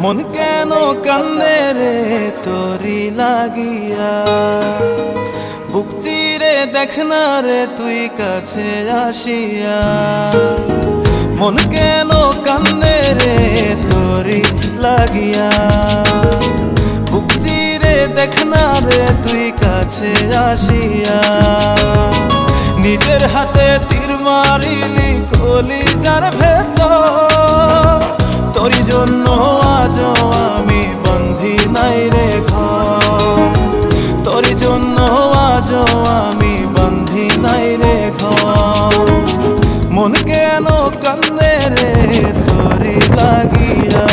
মন কেন কান্দে রে তোরি লাগিয়া, বুক চিরে দেখ না রে তুই কাছে আসিয়া। মন কেন কান্দে রে তোরি লাগিয়া, বুক চিরে দেখ না রে তুই কাছে আসিয়া। নিজের হাতে তীর মারিলি কলিজার ভেতর, তোরি জন্য আজও আমি বন্ধি নাই রে ঘর, তোরি জন্য আজও আমি বন্ধি নাই রে ঘর। মন কেন কান্দে রে তোরি লাগিয়া।